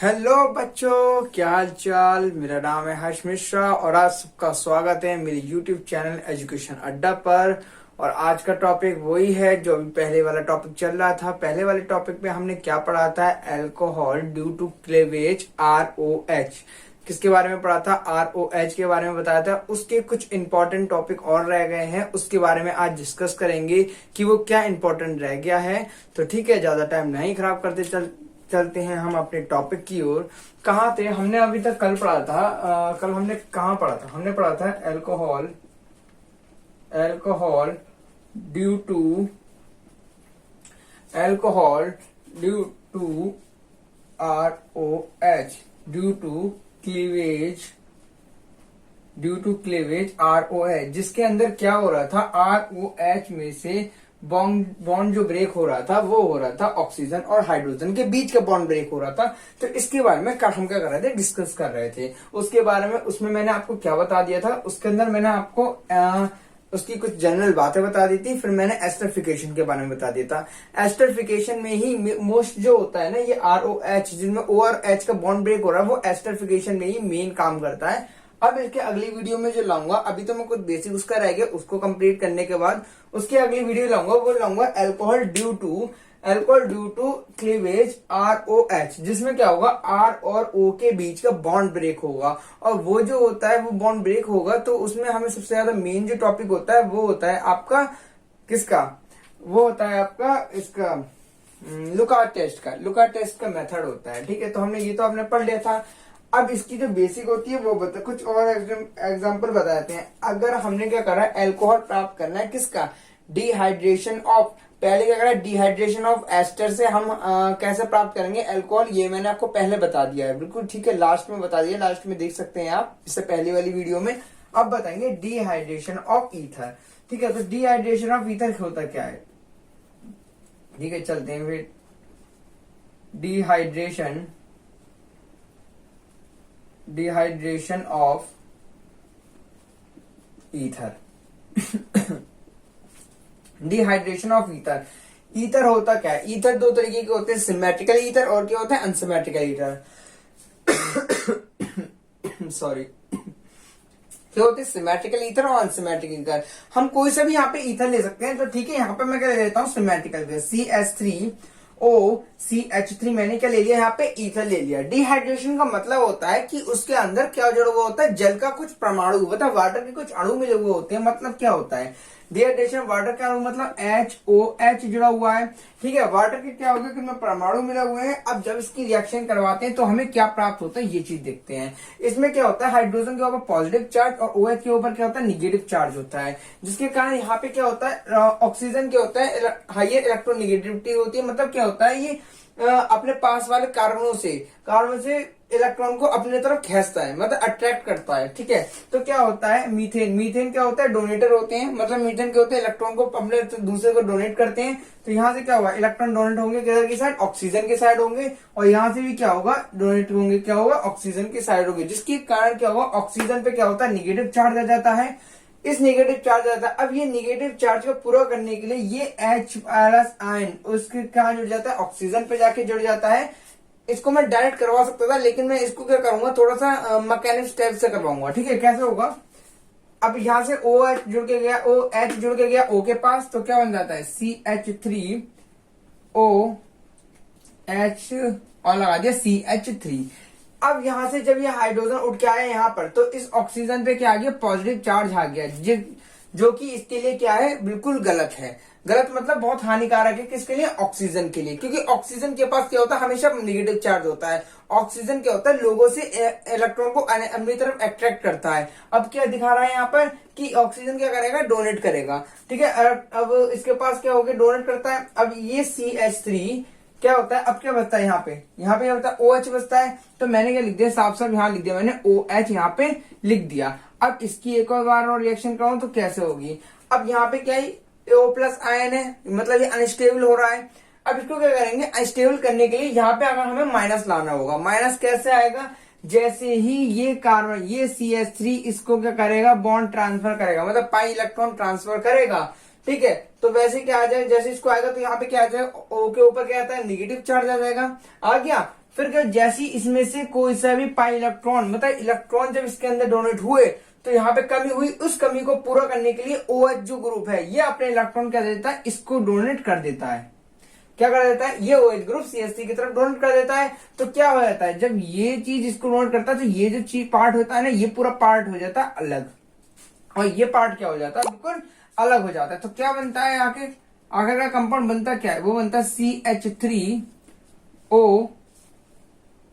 Hello बच्चों, क्या हाल चाल। मेरा नाम है हर्ष मिश्रा और आज सबका स्वागत है मेरे यूट्यूब चैनल एजुकेशन अड्डा पर। और आज का टॉपिक वही है जो अभी पहले वाला टॉपिक चल रहा था। पहले वाले टॉपिक पे हमने क्या पढ़ा था? Alcohol due to cleavage, ROH। किसके बारे में पढ़ा था? ROH के बारे में बताया था। उसके कुछ इंपॉर्टेंट टॉपिक और रह गए हैं, उसके बारे में आज डिस्कस करेंगे कि वो क्या इंपॉर्टेंट रह गया है। तो ठीक है, ज्यादा टाइम नहीं खराब करते चलते हैं हम अपने टॉपिक की ओर। कहाँ थे? हमने अभी तक कल पढ़ा था। कल हमने कहाँ पढ़ा था? हमने पढ़ा था alcohol alcohol due to alcohol due to ROH, due to cleavage ROH, जिसके अंदर क्या हो रहा था? ROH में से बॉन्ड जो ब्रेक हो रहा था वो हो रहा था ऑक्सीजन और हाइड्रोजन के बीच का बॉन्ड ब्रेक हो रहा था। तो इसके बारे में हम क्या कर रहे थे? डिस्कस कर रहे थे उसके बारे में। उसमें मैंने आपको क्या बता दिया था? उसके अंदर मैंने आपको उसकी कुछ जनरल बातें बता दी थी। फिर मैंने एस्टरिफिकेशन के बारे में बता दिया था। एस्टरिफिकेशन में ही मोस्ट जो होता है ना, ये ROH जिनमें O और H का बॉन्ड ब्रेक हो रहा है, वो एस्टरिफिकेशन में ही मेन काम करता है। अब इसके अगली वीडियो में जो लाऊंगा, अभी तो मैं कुछ बेसिक उसका रह गया, उसको कंप्लीट करने के बाद उसकी अगली वीडियो लाऊंगा, वो लाऊंगा alcohol due to cleavage ROH, जिसमें क्या होगा? R और O के बीच का बॉन्ड ब्रेक होगा। और वो जो होता है वो बॉन्ड ब्रेक होगा, तो उसमें हमें सबसे ज्यादा मेन जो टॉपिक होता है वो होता है आपका किसका? वो होता है आपका इसका लुकार्ट टेस्ट का मेथड होता है। ठीक है, तो हमने ये तो आपने पढ़ लिया था। अब इसकी जो बेसिक होती है वो बता, कुछ और एग्जांपल बताते हैं। अगर हमने क्या करा है? अल्कोहल प्राप्त करना है किसका? Dehydration of. पहले क्या करा? डिहाइड्रेशन ऑफ एस्टर से हम कैसे प्राप्त करेंगे अल्कोहल, ये मैंने आपको पहले बता दिया है। बिल्कुल ठीक है, लास्ट में बता दिया, लास्ट में देख सकते हैं आप, इससे पहले वाली वीडियो में। अब बताएंगे डिहाइड्रेशन ऑफ ईथर। ठीक है, तो डिहाइड्रेशन ऑफ ईथर होता क्या है? ठीक है, चलते हैं फिर। Dehydration of ether. Dehydration of ether. Ether होता क्या है? ईथर दो तरीके के होते हैं, सिमेट्रिकल ईथर और क्या होता है? Unsymmetrical ether. सॉरी, क्या होते हैं? सिमेट्रिकल ईथर और अनसिमेट्रिकल ईथर। हम कोई सा भी यहाँ पे ईथर ले सकते हैं। तो ठीक है, यहाँ पे मैं क्या ले लेता हूँ? सिमेट्रिकल CH3OCH3 मैंने क्या ले लिया? यहाँ पे ईथर ले लिया। डिहाइड्रेशन का मतलब होता है कि उसके अंदर क्या जुड़ा हुआ होता है? जल का कुछ परमाणु, मतलब वाटर के कुछ अणु मिले हुए होते हैं। मतलब क्या होता है? डिहाइड्रेशन वाटर का अणु मतलब HOH जुड़ा हुआ है। ठीक है, वाटर के क्या होगा कि में परमाणु मिले हुए हैं। अब जब इसकी रिएक्शन करवाते हैं तो हमें क्या प्राप्त होता है, ये चीज देखते हैं। इसमें क्या होता है? हाइड्रोजन के ऊपर पॉजिटिव चार्ज और OH के ऊपर क्या होता है? निगेटिव चार्ज होता है, जिसके कारण यहाँ पे क्या होता है? ऑक्सीजन क्या होता है? हाइयर इलेक्ट्रोनेगेटिविटी होती है। मतलब क्या होता है? ये अपने पास वाले कार्बन से इलेक्ट्रॉन को अपने तरफ खींचता है, मतलब अट्रैक्ट करता है। ठीक है, तो क्या होता है? मीथेन क्या होता है? डोनेटर होते हैं। मतलब मीथेन क्या होते हैं? इलेक्ट्रॉन को अपने दूसरे को डोनेट करते हैं। तो यहाँ से क्या होगा? इलेक्ट्रॉन डोनेट होंगे किधर की साइड? ऑक्सीजन के साइड होंगे। और यहाँ से भी क्या होगा? डोनेट होंगे, क्या होगा? ऑक्सीजन की साइड होगी, जिसके कारण क्या होगा? ऑक्सीजन पे क्या होता है? निगेटिव चार्ज आ जाता है। इस नेगेटिव चार्ज आता है। अब ये नेगेटिव चार्ज को पूरा करने के लिए ये H आयन उसके कहा जुड़ जाता है? ऑक्सीजन पे जाके जुड़ जाता है। इसको मैं डायरेक्ट करवा सकता था, लेकिन मैं इसको क्या करूंगा? थोड़ा सा मैकेनिक स्टेप से करवाऊंगा। ठीक है, कैसे होगा? अब यहां से OH जुड़ के गया, OH जुड़ के गया O के पास, तो क्या बन जाता है? CH3OH और लगा दिया CH3। अब यहां से जब ये हाइड्रोजन उठ के आया यहाँ पर, तो इस ऑक्सीजन पे क्या आ गया? पॉजिटिव चार्ज आ गया, जो कि इसके लिए क्या है? बिल्कुल गलत है। गलत मतलब बहुत हानिकारक है। किसके लिए? ऑक्सीजन के लिए, क्योंकि ऑक्सीजन के पास क्या होता है? हमेशा निगेटिव चार्ज होता है। ऑक्सीजन क्या होता है? लोगों से इलेक्ट्रॉन को अपनी तरफ अट्रैक्ट करता है। अब क्या दिखा रहा है यहाँ पर कि ऑक्सीजन क्या करेगा? डोनेट करेगा। ठीक है, अब इसके पास क्या हो गया? डोनेट करता है। अब ये CH3 क्या होता है? अब क्या बचता है? यहाँ पे क्या होता है? OH बचता है। तो मैंने क्या लिख दिया? साफ साफ यहाँ लिख दिया मैंने, OH यहाँ पे लिख दिया। अब इसकी एक और बार और रिएक्शन कराऊं तो कैसे होगी? अब यहाँ पे क्या है? O+ आयन है, मतलब ये अनस्टेबल हो रहा है। अब इसको क्या करेंगे? अनस्टेबल करने के लिए यहाँ पे अगर हमें माइनस लाना होगा। माइनस कैसे आएगा? जैसे ही ये कार्बन, ये CH3 इसको क्या करेगा? बॉन्ड ट्रांसफर करेगा, मतलब पाई इलेक्ट्रॉन ट्रांसफर करेगा। ठीक है, तो वैसे क्या आ जाए? जैसे इसको आएगा तो यहाँ पे क्या आ जाएगा? O के ऊपर क्या आता है? निगेटिव चार्ज आ जाएगा। आ गया। फिर क्या, जैसी इसमें से कोई सा भी पाई इलेक्ट्रॉन, मतलब इलेक्ट्रॉन जब इसके अंदर डोनेट हुए तो यहाँ पे कमी हुई, उस कमी को पूरा करने के लिए OH जो ग्रुप है ये अपने इलेक्ट्रॉन क्या देता है, इसको डोनेट कर देता है। क्या कर देता है, ये OH ग्रुप CH3 की तरफ डोनेट कर देता है। तो क्या हो जाता है, जब ये चीज इसको डोनेट करता है तो ये जो चीज पार्ट होता है ना, ये पूरा पार्ट हो जाता है अलग, और ये पार्ट क्या हो जाता है, बिल्कुल अलग हो जाता है। तो क्या बनता है आखिर, आखिर का कंपाउंड बनता क्या है, वो बनता है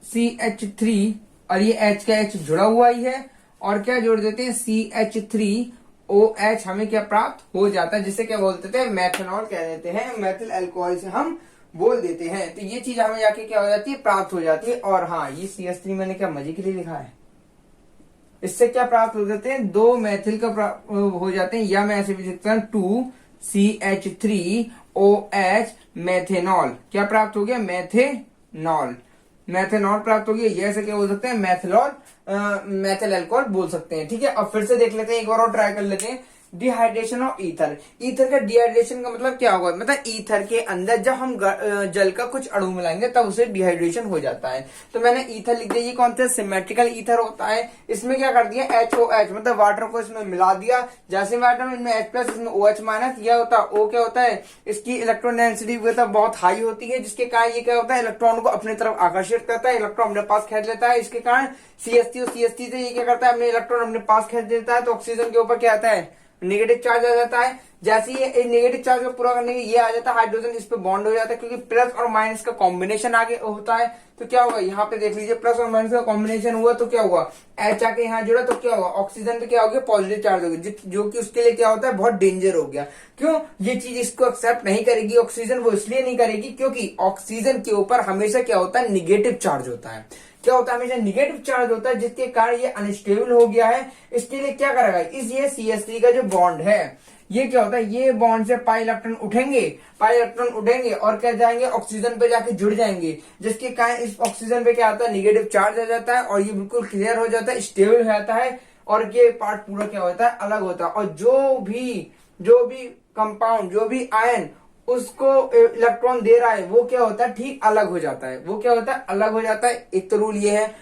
CH3 और ये H का H जुड़ा हुआ ही है, और क्या जोड़ देते हैं CH3OH, हमें क्या प्राप्त हो जाता है, जिसे क्या बोलते थे, मैथनॉल कह देते हैं, मैथिल अल्कोहल से हम बोल देते हैं। तो ये चीज हमें जाके क्या हो जाती है, प्राप्त हो जाती है। और हाँ, ये CH3 मैंने क्या मजे के लिए लिखा है, इससे क्या प्राप्त हो जाते हैं, 2 मैथिल का हो जाते हैं, या मैं ऐसे भी लिखता हूं 2CH3OH मैथेनॉल। क्या प्राप्त हो गया, मैथेनॉल, मैथेनॉल प्राप्त हो गया। ये ऐसे क्या बोल सकते हैं, मैथिलॉल, मैथिल अल्कोहल बोल सकते हैं। ठीक है, अब फिर से देख लेते हैं, एक बार और ट्राई कर लेते हैं। डिहाइड्रेशन ऑफ ईथर, ईथर का डिहाइड्रेशन का मतलब क्या होगा, मतलब ईथर के अंदर जब हम जल का कुछ अणु मिलाएंगे तब उसे डिहाइड्रेशन हो जाता है। तो मैंने ईथर लिख दिया, ये कौन सा सिमेट्रिकल ईथर होता है, इसमें क्या कर दिया, HOH मतलब वाटर को इसमें मिला दिया, जैसे वाटर में इनमें H+ इसमें OH माइनस, यह होता है O क्या होता है, इसकी इलेक्ट्रॉन डेंसिटी बहुत हाई होती है, जिसके कारण ये क्या होता है, इलेक्ट्रॉन को अपनी तरफ आकर्षित करता है, इलेक्ट्रॉन अपने पास खींच लेता है। इसके कारण CH3 और CH3 से ये क्या करता है, अपने इलेक्ट्रॉन अपने पास खींच देता है, तो ऑक्सीजन के ऊपर क्या आता है, नेगेटिव चार्ज आ जाता है। जैसे ये नेगेटिव चार्ज को पूरा करने के ये आ जाता है, हाइड्रोजन इस पे बॉन्ड हो जाता है, क्योंकि प्लस और माइनस का कॉम्बिनेशन आगे होता है। तो क्या होगा, यहाँ पे देख लीजिए, प्लस और माइनस का कॉम्बिनेशन हुआ तो क्या हुआ, H आके यहाँ जुड़ा तो क्या होगा, ऑक्सीजन पे क्या हो गया, पॉजिटिव चार्ज हो गया, जो कि उसके लिए क्या होता है, बहुत डेंजर हो गया। क्यों, ये चीज इसको एक्सेप्ट नहीं करेगी ऑक्सीजन, वो इसलिए नहीं करेगी क्योंकि ऑक्सीजन के ऊपर हमेशा क्या होता है, निगेटिव चार्ज होता है। क्या होता है, हमेशा निगेटिव चार्ज होता है, जिसके कारण ये अनस्टेबल हो गया है। इसके लिए क्या करेगा, इस ये CH3 का जो बॉन्ड है, ये क्या होता है, ये बॉन्ड से पाई इलेक्ट्रॉन उठेंगे और क्या जाएंगे, ऑक्सीजन पे जाके जुड़ जाएंगे, जिसके कारण इस ऑक्सीजन पे क्या आता है, निगेटिव चार्ज आ जाता है, और ये बिल्कुल क्लियर हो जाता है, स्टेबल हो जाता है, और ये पार्ट पूरा क्या होता है, अलग होता है। और जो भी कंपाउंड, जो भी आयन उसको इलेक्ट्रॉन दे रहा है, वो क्या होता है, ठीक अलग हो जाता है, वो क्या होता है, अलग हो जाता है। एक तो रूल ये है,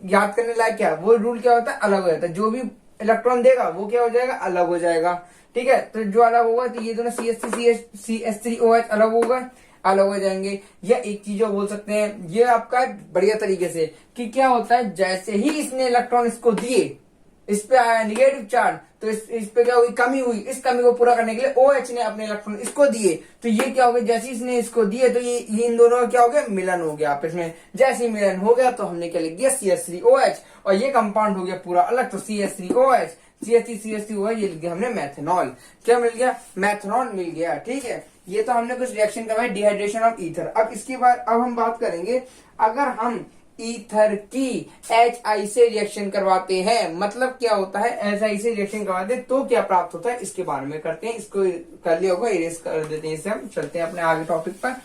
याद करने लायक क्या, वो रूल क्या होता है, अलग हो जाता है, जो भी इलेक्ट्रॉन देगा वो क्या हो जाएगा, अलग हो जाएगा। ठीक है, तो जो अलग होगा, तो ये दोनों CH3OH अलग हो जाएंगे। या एक चीज और बोल सकते हैं, ये आपका बढ़िया तरीके से, कि क्या होता है, जैसे ही इसने इलेक्ट्रॉन इसको दिए, इस पे आया निगेटिव चार्ज, तो इस पे क्या हुई, कमी हुई, इस कमी को पूरा करने के लिए OH ने अपने इलेक्ट्रॉन इसको दिए, तो ये क्या हो गया, जैसे इसने इसको दिए तो ये इन दोनों का क्या हो गया, मिलन हो गया आपस में। जैसे ही मिलन हो गया तो हमने क्या लिख दिया, CH3OH, और ये कंपाउंड हो गया पूरा अलग, तो CH3OH CH3OH ये लिख दिया हमने मैथेनॉल। क्या मिल गया, मैथेनॉल मिल गया। ठीक है, ये तो हमने कुछ रिएक्शन करवाई, डिहाइड्रेशन ऑफ ईथर। अब इसके बाद अब हम बात करेंगे, अगर हम ईथर की HI से रिएक्शन करवाते हैं, मतलब क्या होता है, HI से रिएक्शन करवाते हैं तो क्या प्राप्त होता है, इसके बारे में करते हैं। इसको कर लिया होगा, इरेज कर देते हैं, इससे हम चलते हैं अपने आगे टॉपिक पर।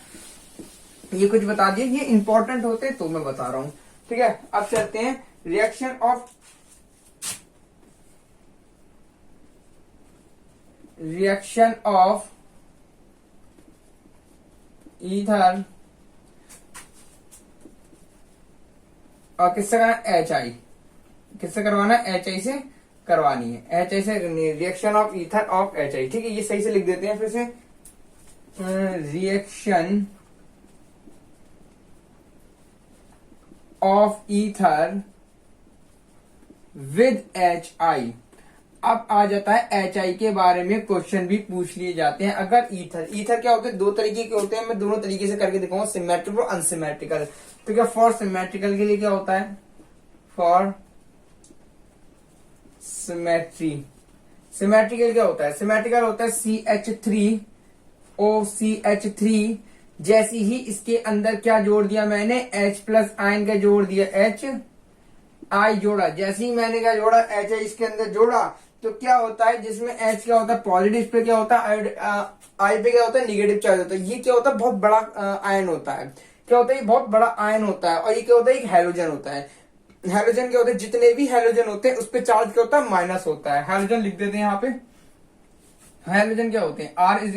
ये कुछ बता दिए, ये इंपॉर्टेंट होते तो मैं बता रहा हूं। ठीक है, अब चलते हैं रिएक्शन ऑफ ईथर और किससे करना, HI, किससे करवाना है, HI से करवानी है, HI से reaction of ether of HI। ठीक है, ये सही से लिख देते हैं फिर से, reaction of ether with HI। अब आ जाता है HI के बारे में क्वेश्चन भी पूछ लिए जाते हैं। अगर ईथर क्या होते हैं, दो तरीके के होते हैं, मैं दोनों तरीके से करके दिखाऊंगा, सिमेट्रिकल और अनसिमेट्रिकल। तो क्या, फॉर सिमेट्रिकल के लिए क्या होता है, फॉर सिमेट्रिकल क्या होता है, सिमेट्रिकल होता है CH3OCH3, जैसी ही इसके अंदर क्या जोड़ दिया मैंने, H+ आयन का जोड़ दिया, HI जोड़ा, जैसे ही मैंने क्या जोड़ा, HI इसके अंदर जोड़ा, तो क्या होता है, जिसमें H क्या होता है पॉजिटिव पे क्या होता है, I पे क्या होता है निगेटिव चार्ज होता है। ये क्या होता है, बहुत बड़ा आयन होता है, क्या होता है, ये बहुत बड़ा आयन होता है, और ये क्या होता है, एक हैलोजन होता है। हैलोजन क्या होता है, जितने भी हैलोजन होते हैं उस पे चार्ज क्या होता है, माइनस होता है। हैलोजन लिख देते हैं यहाँ पे, हेलोजन क्या होते हैं, आर इज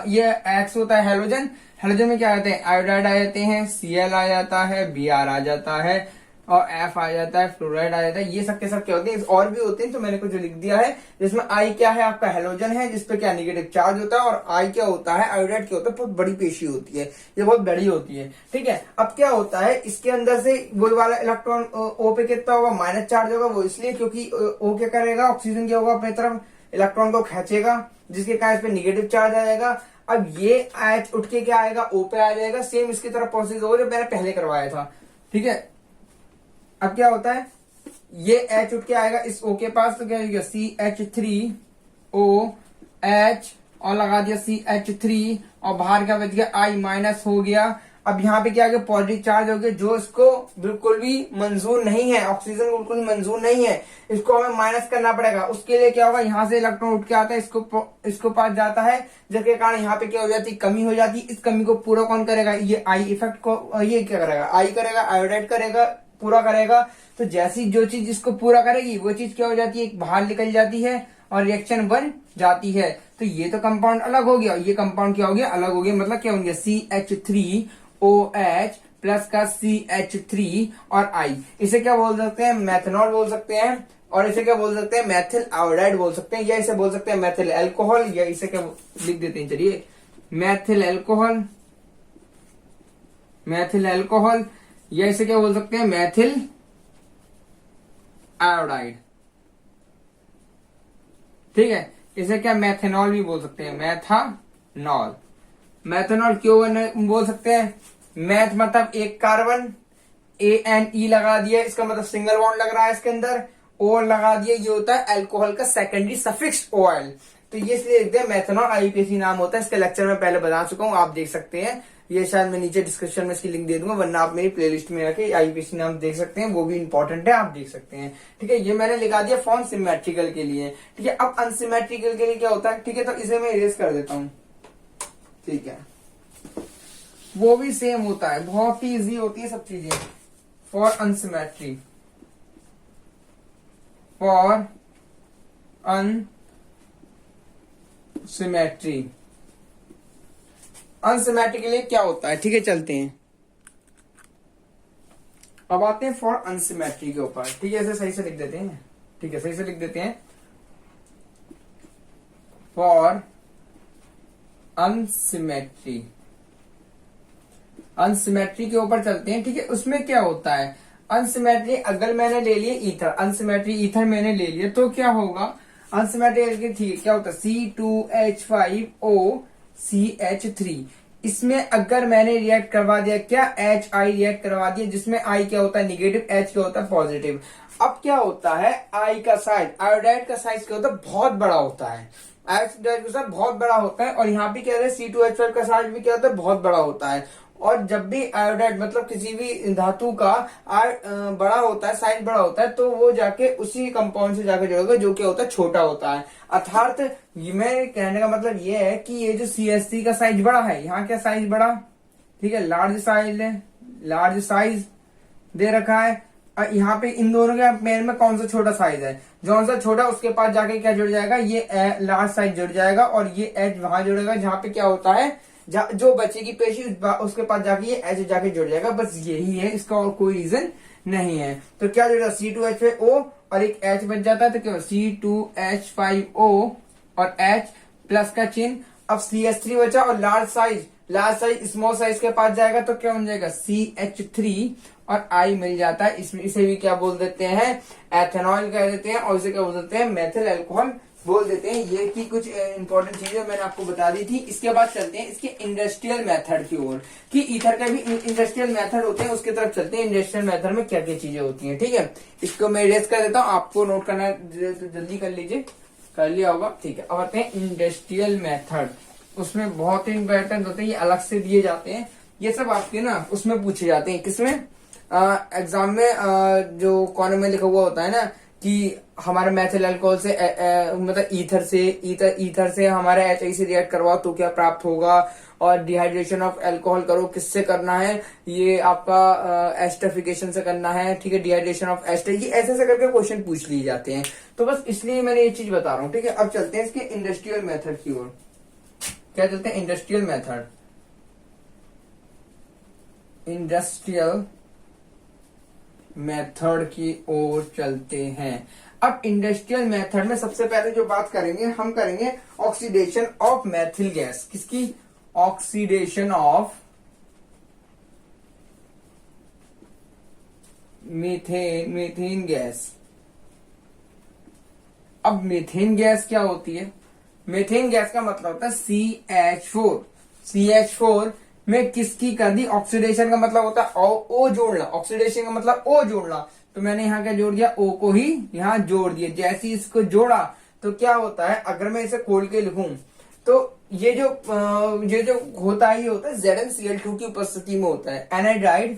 ये एक्स होता है हेलोजन। हेलोजन में क्या आते हैं, आयोडाइड आ जाते हैं, Cl आ जाता है, Br आ जाता है और F आ जाता है, फ्लोराइड आ जाता है। ये सब के सब क्या होते हैं, और भी होते हैं, तो मैंने कुछ लिख दिया है। जिसमें आई क्या है, आपका हेलोजन है, जिसपे क्या नेगेटिव चार्ज होता है, और आई क्या होता है, आयोडाइड क्या होता है, बहुत बड़ी पेशी होती है, ये बहुत बड़ी होती है। ठीक है, अब क्या होता है, इसके अंदर से वो वाला इलेक्ट्रॉन ओ पे कितना होगा, माइनस चार्ज होगा। वो इसलिए क्योंकि ओ क्या करेगा, ऑक्सीजन क्या होगा, अपनी तरफ इलेक्ट्रॉन को खींचेगा, जिसके कारण इस पे निगेटिव चार्ज आ जाएगा। अब ये एच उठ के क्या आएगा, ओ पे आ जाएगा, सेम इसकी तरफ प्रोसेस होगा जो मैंने पहले करवाया था। ठीक है, अब क्या होता है, ये एच उठ के आएगा इस ओ के पास, तो क्या हो गया CH3OH और लगा दिया CH3 और बाहर क्या बच गया I माइनस हो गया। अब यहाँ पे क्या आ गया, पॉजिटिव चार्ज हो गया, जो इसको बिल्कुल भी मंजूर नहीं है, ऑक्सीजन बिल्कुल मंजूर नहीं है, इसको हमें माइनस करना पड़ेगा। उसके लिए क्या होगा, यहाँ से इलेक्ट्रॉन उठ के आता है, इसको पास जाता है, जिसके कारण यहाँ पे क्या हो जाती है, कमी हो जाती है। इस कमी को पूरा कौन करेगा, ये आई इफेक्ट को, ये क्या करेगा, आई करेगा, आयोडाइड करेगा, पूरा करेगा। तो जैसी जो चीज इसको पूरा करेगी वो चीज क्या हो जाती है, बाहर निकल जाती है और रिएक्शन बन जाती है। तो ये तो कंपाउंड अलग हो गया, ये कंपाउंड क्या हो गया, अलग हो गया। मतलब क्या हो गया, CH3OH प्लस का CH3 और I, इसे क्या बोल सकते हैं, मैथनॉल बोल सकते हैं, और इसे क्या बोल सकते हैं, मैथिल आयोडाइड बोल सकते हैं, या इसे बोल सकते हैं मैथिल एल्कोहल, या इसे क्या लिख देते हैं, चलिए मैथिल एल्कोहल, मैथिल एल्कोहल, या इसे क्या बोल सकते हैं, मैथिल आयोडाइड। ठीक है, इसे क्या मैथेनॉल भी बोल सकते हैं, मैथानॉल। मैथेनॉल क्यों बोल सकते हैं, मैथ मतलब एक कार्बन, ANE लगा दिया, इसका मतलब सिंगल बॉन्ड लग रहा है इसके अंदर, ओ लगा दिया, ये होता है अल्कोहल का सेकेंडरी सफिक्स OL। तो ये इसलिए लिखते हैं मैथेनॉल, IUPAC नाम होता है। इसके लेक्चर में पहले बता चुका हूं, आप देख सकते हैं, ये शायद मैं नीचे डिस्क्रिप्शन में इसकी लिंक दे दूंगा, वरना आप मेरी प्लेलिस्ट में आके IUPAC नाम देख सकते हैं, वो भी इंपॉर्टेंट है, आप देख सकते हैं। ठीक है, ये मैंने लिखा दिया फॉर्म सिमेट्रिकल के लिए। ठीक है, अब अनसिमेट्रिकल के लिए क्या होता है, ठीक है, तो इसे मैं इरेज कर देता हूं। ठीक है, वो भी सेम होता है, बहुत ही इजी होती है सब चीजें। फॉर अनसिमेट्री, फॉर अनसिमेट्री, अनसिमेट्री के लिए क्या होता है, ठीक है, चलते हैं। अब आते हैं फॉर अनसिमेट्री के ऊपर। ठीक है, ऐसे सही से लिख देते हैं, ठीक है, सही से लिख देते हैं, फॉर अनसिमेट्री। अनसिमेट्री के ऊपर चलते हैं। ठीक है, उसमें क्या होता है, अनसिमेट्री अगर मैंने ले लिया ईथर, अनसिमेट्री ईथर मैंने ले लिया, तो क्या होगा, अनसिमेट्री ठीक है, क्या होता है, C2H5OCH3। इसमें अगर मैंने रिएक्ट करवा दिया क्या, HI रिएक्ट करवा दिया, जिसमें I क्या होता है नेगेटिव, H क्या होता है पॉजिटिव। अब क्या होता है, I का साइज, आयोडाइड का साइज क्या होता है, बहुत बड़ा होता है, आयोडाइड का साइज बहुत बड़ा होता है। और यहाँ पे क्या है, C2H5 का साइज भी क्या होता है, बहुत बड़ा होता है। और जब भी आयोडाइड मतलब किसी भी धातु का बड़ा होता है, साइज बड़ा होता है, तो वो जाके उसी कंपाउंड से जाके जुड़ेगा जो क्या होता है, छोटा होता है। अर्थात मैं कहने का मतलब ये है कि ये जो CH3 का साइज बड़ा है, यहाँ क्या साइज बड़ा, ठीक है, लार्ज साइज है, लार्ज साइज दे रखा है। यहाँ पे इन दोनों के मेन में कौन सा छोटा साइज है, जो सा छोटा उसके पास जाके क्या जुड़ जाएगा, ये लार्ज साइज जुड़ जाएगा, और ये H वहां जुड़ेगा जहाँ पे क्या होता है, जो बचेगी पेशी उसके पास जाके ये H जाके जुड़ जाएगा। बस यही है, इसका और कोई रीजन नहीं है। तो क्या जुड़ेगा, C2H5O और एक H बच जाता है, तो क्या C2H5O और H प्लस का चिन्ह। अब CH3 बचा और लार्ज साइज स्मॉल साइज के पास जाएगा, तो क्या बन जाएगा, CH3 और I मिल जाता है। इसमें इसे भी क्या बोल देते हैं, एथेनॉल कह देते हैं, और इसे क्या बोल देते हैं, मेथिल अल्कोहल बोल देते हैं। ये की कुछ इंपॉर्टेंट चीजें मैंने आपको बता दी थी। इसके बाद चलते हैं इसके इंडस्ट्रियल मेथड की ओर, कि ईथर का भी इंडस्ट्रियल मेथड होते हैं, उसकी तरफ चलते हैं। इंडस्ट्रियल मेथड में क्या क्या चीजें होती हैं, ठीक है, इसको मैं इरेज कर देता हूँ, आपको नोट करना तो जल्दी कर लीजिए, कर लिया होगा, ठीक है। अब आते हैं इंडस्ट्रियल मेथड, उसमें बहुत ही इंपॉर्टेंट होते हैं, ये अलग से दिए जाते हैं, ये सब आपके ना उसमें पूछे जाते हैं, किसमें, एग्जाम में जो कॉलम में लिखा हुआ होता है ना, कि हमारे मैथिल अल्कोहल से मतलब ईथर से हमारे HI से रिएक्ट करवाओ तो क्या प्राप्त होगा, और डिहाइड्रेशन ऑफ अल्कोहल करो किससे करना है, ये आपका एस्टरिफिकेशन से करना है, ठीक है, डिहाइड्रेशन ऑफ एस्टर, ये ऐसे ऐसे करके क्वेश्चन पूछ लिए जाते हैं। तो बस इसलिए मैंने ये चीज बता रहा हूँ, ठीक है। अब चलते हैं इसके इंडस्ट्रियल मेथड की ओर। क्या चलते हैं? Industrial method. इंडस्ट्रियल मेथड की ओर चलते हैं। अब इंडस्ट्रियल मेथड में सबसे पहले जो बात करेंगे हम करेंगे ऑक्सीडेशन ऑफ मैथिल गैस। किसकी? Oxidation of methane gas. अब मीथेन गैस क्या होती है? मीथेन गैस का मतलब होता है CH4। CH4 में किसकी कर दी? ऑक्सीडेशन का मतलब होता है ओ जोड़ना, ऑक्सीडेशन का मतलब ओ जोड़ना। तो मैंने यहाँ क्या जोड़ दिया? ओ को ही यहाँ जोड़ दिया। जैसे ही इसको जोड़ा तो क्या होता है, अगर मैं इसे खोल के लिखूं तो ये जो होता है, ये होता है ZnCl2 की उपस्थिति में होता है। एनहाइड्राइड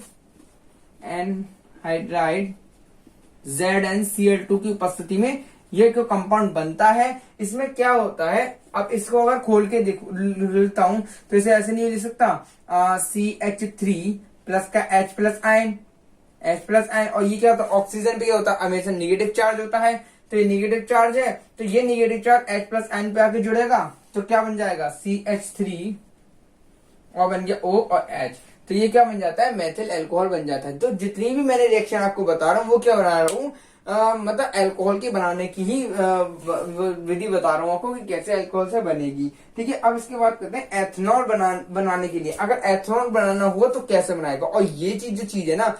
ZnCl2 की उपस्थिति में ये जो कंपाउंड बनता है, इसमें क्या होता है, अब इसको अगर खोल के लिखता हूं तो इसे ऐसे नहीं लिख सकता, CH3 प्लस का H प्लस आयन, और ये क्या होता है? ऑक्सीजन पे क्या होता है? हमेशा निगेटिव चार्ज होता है। तो ये निगेटिव चार्ज है, तो ये negative charge H plus ion पे आके जुड़ेगा तो क्या बन जाएगा? CH3 और बन गया O और H। तो ये क्या बन जाता है? मेथिल अल्कोहल बन जाता है। तो जितनी भी मैंने रिएक्शन आपको बता रहा हूँ वो क्या बना रहा हूँ, मतलब अल्कोहल की बनाने की ही विधि बता रहा हूँ आपको कि कैसे अल्कोहल से बनेगी, ठीक है। अब इसके बाद करते हैं एथनॉल बनाने के लिए। अगर एथनॉल बनाना हुआ तो कैसे बनाएगा? और ये चीज है ना,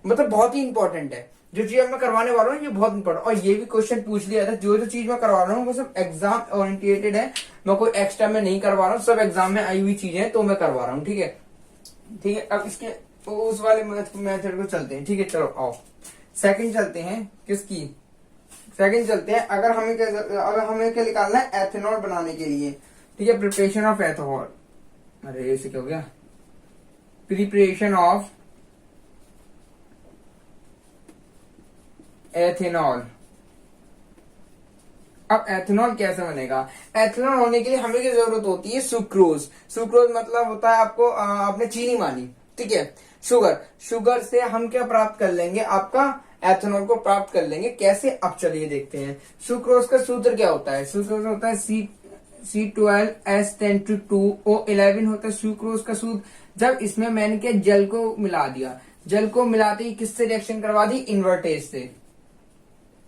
मतलब बहुत ही इंपॉर्टेंट है। जो चीज मैं करवाने वाला हूँ ये बहुत इंपॉर्टेंट, और ये भी क्वेश्चन पूछ लिया था। जो चीज मैं करवा रहा हूँ वो सब एग्जाम ओरिएंटेड है, मैं कोई एक्स्ट्रा में नहीं करवा रहा हूँ, सब एग्जाम में आई हुई चीजें हैं तो मैं करवा रहा हूँ, ठीक है, ठीक है। अब इसके उस वाले मेथड को चलते हैं, ठीक है। चलो आओ सेकंड चलते हैं। किसकी? सेकंड चलते हैं। अगर हमें क्या निकालना है एथेनॉल बनाने के लिए, ठीक है। प्रिपरेशन ऑफ एथेनॉल, अरे ऐसे क्या हो गया? Preparation of ethanol. अब एथेनॉल कैसे बनेगा? एथेनॉल होने के लिए हमें क्या जरूरत होती है? सुक्रोज। सुक्रोज मतलब होता है आपको आपने चीनी मानी, ठीक है, शुगर से हम क्या प्राप्त कर लेंगे? आपका एथेनॉल को प्राप्त कर लेंगे। कैसे? अब चलिए देखते हैं। सुक्रोज का सूत्र क्या होता है? सुक्रोज होता है C12H10 2O11 होता है सुक्रोज का सूत्र। जब इसमें मैंने क्या जल को मिला दिया, जल को मिलाते ही किससे रिएक्शन करवा दी? इन्वर्टेज से,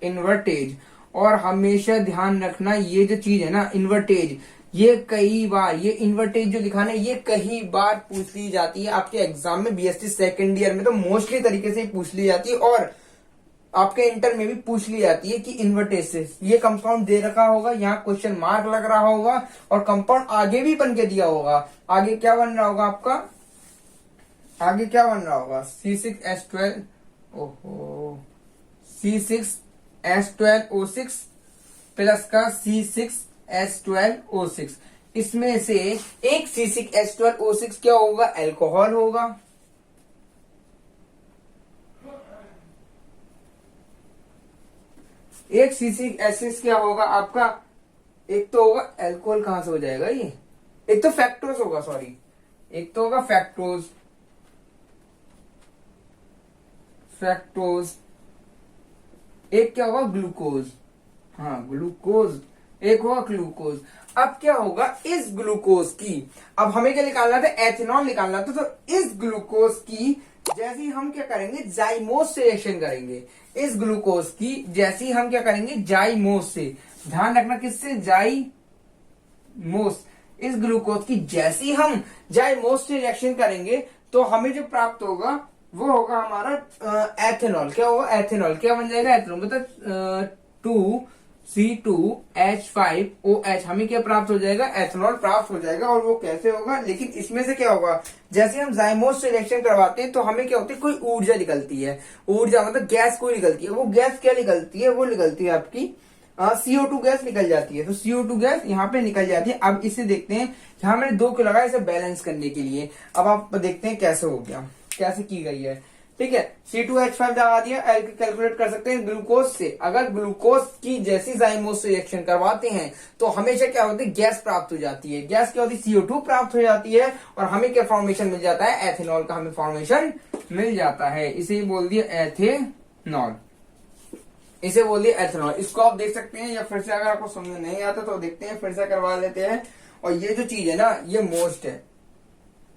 इन्वर्टेज। और हमेशा ध्यान रखना ये जो चीज है ना इन्वर्टेज, ये कई बार, ये इन्वर्टेज जो दिखाना है ये कई बार पूछ ली जाती है आपके एग्जाम में। BSc सेकेंड ईयर में तो मोस्टली तरीके से पूछ ली जाती है, और आपके इंटर में भी पूछ ली जाती है कि इन्वर्टेज से ये कंपाउंड दे रखा होगा, यहाँ क्वेश्चन मार्क लग रहा होगा, और कंपाउंड आगे भी बन के दिया होगा। आगे क्या बन रहा होगा आपका? आगे क्या बन रहा होगा? C6H12, ओहो, C6H12O6 प्लस का C6H12O6। इसमें से एक C6H12O6 क्या होगा? अल्कोहल होगा। एक C6H6 क्या होगा आपका? एक तो होगा अल्कोहल, कहां से हो जाएगा ये? एक तो फैक्टोज होगा, सॉरी, एक तो होगा फैक्टोज, एक क्या होगा? ग्लूकोज, हाँ ग्लूकोज, एक होगा ग्लूकोज। अब क्या होगा? इस ग्लूकोज की, अब हमें क्या निकालना था? एथेनॉल निकालना था। तो इस ग्लूकोज की जैसे ही हम क्या करेंगे? जाइमोज से रिएक्शन करेंगे। इस ग्लूकोज की जैसे ही हम क्या करेंगे? जाइमोज से, ध्यान रखना किससे? जाइमोज। इस ग्लूकोज की जैसे ही हम जाइमोज से रिएक्शन करेंगे तो हमें जो प्राप्त होगा वो होगा हमारा एथेनॉल। क्या होगा? एथेनॉल। क्या बन जाएगा? एथेनॉल। मतलब 2C2H5OH हमें क्या प्राप्त हो जाएगा? एथेनॉल प्राप्त हो जाएगा। और वो कैसे होगा? लेकिन इसमें से क्या होगा? जैसे हम जाइमोज से रिएक्शन करवाते हैं तो हमें क्या होती है? कोई ऊर्जा निकलती है। ऊर्जा मतलब गैस कोई निकलती है। वो गैस क्या निकलती है? वो निकलती है आपकी CO2 गैस निकल जाती है। तो CO2 गैस यहाँ पे निकल जाती है। अब इसे देखते हैं, यहाँ मैंने 2 को लगाया इसे बैलेंस करने के लिए। अब आप देखते हैं कैसे हो गया, कैसे की गई है। ठीक है, C2H5 लगा दिया, एल्किल कैलकुलेट कर सकते हैं ग्लूकोज से। अगर ग्लूकोज की जैसी जाइमोस से रिएक्शन करवाते हैं तो हमेशा क्या होती है, गैस प्राप्त हो जाती है। गैस क्या होती है, CO2 प्राप्त हो जाती है और हमें क्या फॉर्मेशन मिल जाता है, एथेनॉल का हमें फॉर्मेशन मिल जाता है। इसे ही बोल दिया एथेनॉल, इसे बोल दिया एथेनॉल। इसको आप देख सकते हैं, या फिर से अगर आपको समझ में नहीं आता तो देखते हैं, फिर से करवा लेते हैं। और ये जो चीज है ना, ये मोस्ट है,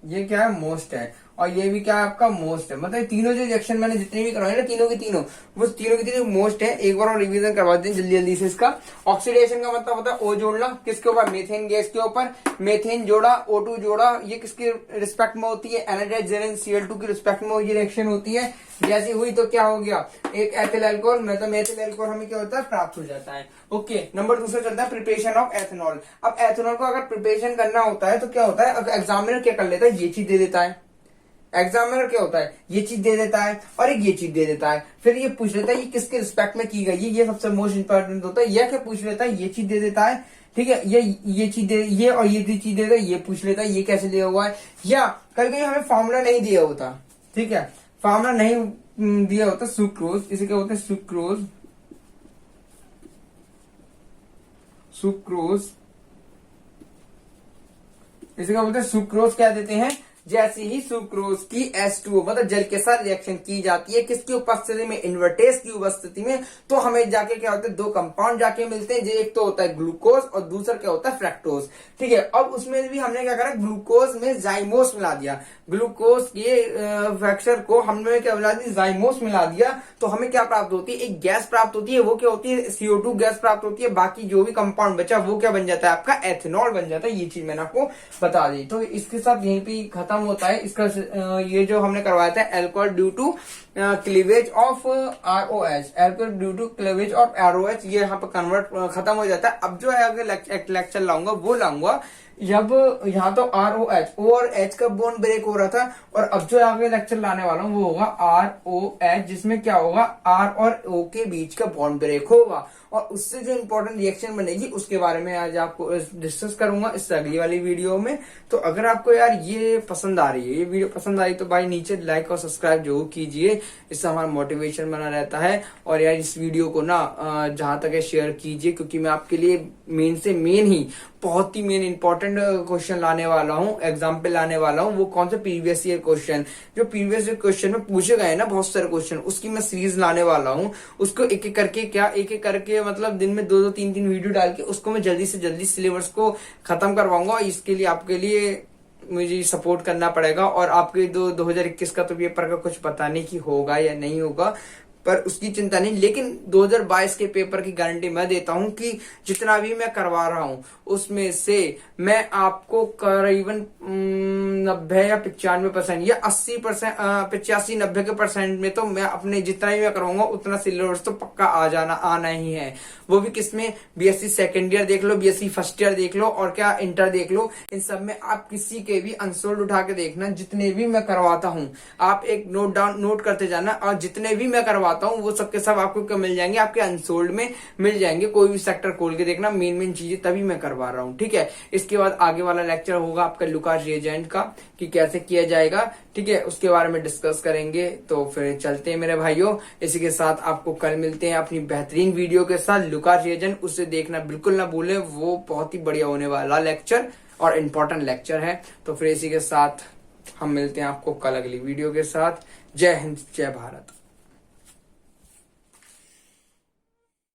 ये क्या है, मोस्ट है, और ये भी क्या है आपका, मोस्ट है। मतलब तीनों जो रिएक्शन मैंने जितने भी करवाए ना, तीनों की तीनों, वो तीनों की तीनों मोस्ट है। एक बार और रिवीजन करवा दें जल्दी जल्दी से इसका। ऑक्सीडेशन का मतलब होता है O जोड़ना, किसके ऊपर, मीथेन गैस के ऊपर। मीथेन जोड़ा, O2 जोड़ा, ये किसके रिस्पेक्ट में होती है, एनर्जाइजर Cl2 की रिस्पेक्ट में ये रिएक्शन होती है। जैसी हुई तो क्या हो गया, एक एथिल एल्कोहल, मतलब मेथिल एल्कोहल हमें क्या होता है, प्राप्त हो जाता है। ओके, नंबर दूसरा चलता है प्रिपरेशन ऑफ एथेनॉल। अब एथेनॉल को अगर प्रिपरेशन करना होता है तो क्या होता है, एग्जामिनर क्या कर लेता है, ये चीज दे देता है। एग्जामिनर क्या होता है, ये चीज दे देता है और एक ये चीज दे देता है, फिर ये पूछ लेता है ये किसके रिस्पेक्ट में की गई है, ये सबसे मोस्ट इंपॉर्टेंट होता है। यह क्या पूछ लेता है, ये चीज दे देता है, ठीक है, ये चीज दे, ये और ये चीज दे देता है, ये पूछ लेता है ये कैसे दिया हुआ है। या कभी कभी हमें फॉर्मूला नहीं दिया होता, ठीक है, फॉर्मूला नहीं दिया होता, सुक्रोज, इसे क्या बोलते हैं, सुक्रोज, सुक्रोज, इसे क्या बोलते हैं, सुक्रोज क्या देते हैं। जैसे ही सुक्रोज की H2O मतलब जल के साथ रिएक्शन की जाती है, किसकी उपस्थिति में, इन्वर्टेज की उपस्थिति में, तो हमें जाके क्या होता है, दो कंपाउंड जाके मिलते हैं। जो एक तो होता है ग्लूकोज और दूसरा क्या होता है, फ्रैक्टोज। ठीक है, अब उसमें भी हमने क्या करा, ग्लूकोज में जाइमोस मिला दिया, ग्लूकोज के फ्रैक्चर को हमने क्या मिला दिया, जाइमोस मिला दिया, तो हमें क्या प्राप्त होती है, एक गैस प्राप्त होती है। वो क्या होती है, CO2 गैस प्राप्त होती है। बाकी जो भी कंपाउंड बचा वो क्या बन जाता है, आपका एथेनॉल बन जाता है। ये चीज मैंने आपको बता दी। तो इसके साथ यहीं पे खत्म होता है इसका ये जो हमने करवाया था, alcohol due to cleavage of ROH, alcohol due to cleavage of ROH, ये यहाँ पे कन्वर्ट खत्म हो जाता है। अब जो है आगे लेक्चर लाऊंगा वो लाऊंगा जब यहाँ तो ROH, O और H का बॉन्ड ब्रेक हो रहा था, और अब जो आगे लेक्चर लाने वाला हूँ वो होगा ROH, जिसमें क्या होगा, R और O के बीच का बॉन्ड ब्रेक होगा, और उससे जो इंपॉर्टेंट रिएक्शन बनेगी उसके बारे में आज आपको डिस्कस करूंगा इस अगली वाली वीडियो में। तो अगर आपको यार ये पसंद आ रही है, ये वीडियो पसंद आ रही, तो भाई नीचे लाइक और सब्सक्राइब जरूर कीजिए, इससे हमारा मोटिवेशन बना रहता है। और यार इस वीडियो को ना जहां तक है शेयर कीजिए, क्योंकि मैं आपके लिए मेन से मेन ही बहुत ही मेन इंपॉर्टेंट क्वेश्चन लाने वाला हूँ, एग्जाम्पल लाने वाला हूँ। वो कौन से, प्रीवियस ईयर क्वेश्चन, जो प्रीवियस ईयर क्वेश्चन में पूछे गए ना बहुत सारे क्वेश्चन, उसकी मैं सीरीज लाने वाला हूँ। उसको एक एक करके एक एक करके मतलब दिन में 2-2 3-3 वीडियो डाल के उसको मैं जल्दी से जल्दी सिलेबस को खत्म करवाऊंगा। इसके लिए आपके लिए मुझे सपोर्ट करना पड़ेगा। और आपके 2021 का तो पेपर का कुछ पता नहीं कि होगा या नहीं होगा, पर उसकी चिंता नहीं। लेकिन 2022 के पेपर की गारंटी मैं देता हूं कि जितना भी मैं करवा रहा हूं उसमें से मैं आपको करीबन 90 या 95% या 80%, 85-90% में तो मैं अपने जितना ही मैं करवाऊंगा उतना सिलेबस तो पक्का आना ही है। वो भी किसमें, BSc सेकेंड ईयर देख लो, BSc फर्स्ट ईयर देख लो, और क्या इंटर देख लो, इन सब में आप किसी के भी अनसोल्ड उठा के देखना, जितने भी मैं करवाता हूं आप एक नोट करते जाना, और जितने भी मैं करवाता हूं वो सबके सब आपको मिल जाएंगे, आपके अनसोल्ड में मिल जाएंगे। कोई भी सेक्टर खोल के देखना, मेन चीजें तभी मैं करवा रहा हूं, ठीक है। इसके बाद आगे वाला लेक्चर होगा आपका लुकास रिएजेंट का, कि कैसे किया जाएगा, ठीक है, उसके बारे में डिस्कस करेंगे। तो फिर चलते हैं मेरे भाइयों, इसी के साथ आपको कल मिलते हैं अपनी बेहतरीन वीडियो के साथ, लुकास रिएजेंट, उसे देखना बिल्कुल ना भूलें, वो बहुत ही बढ़िया होने वाला लेक्चर और इम्पोर्टेंट लेक्चर है। तो फिर इसी के साथ हम मिलते हैं आपको कल अगली वीडियो के साथ। जय हिंद, जय भारत।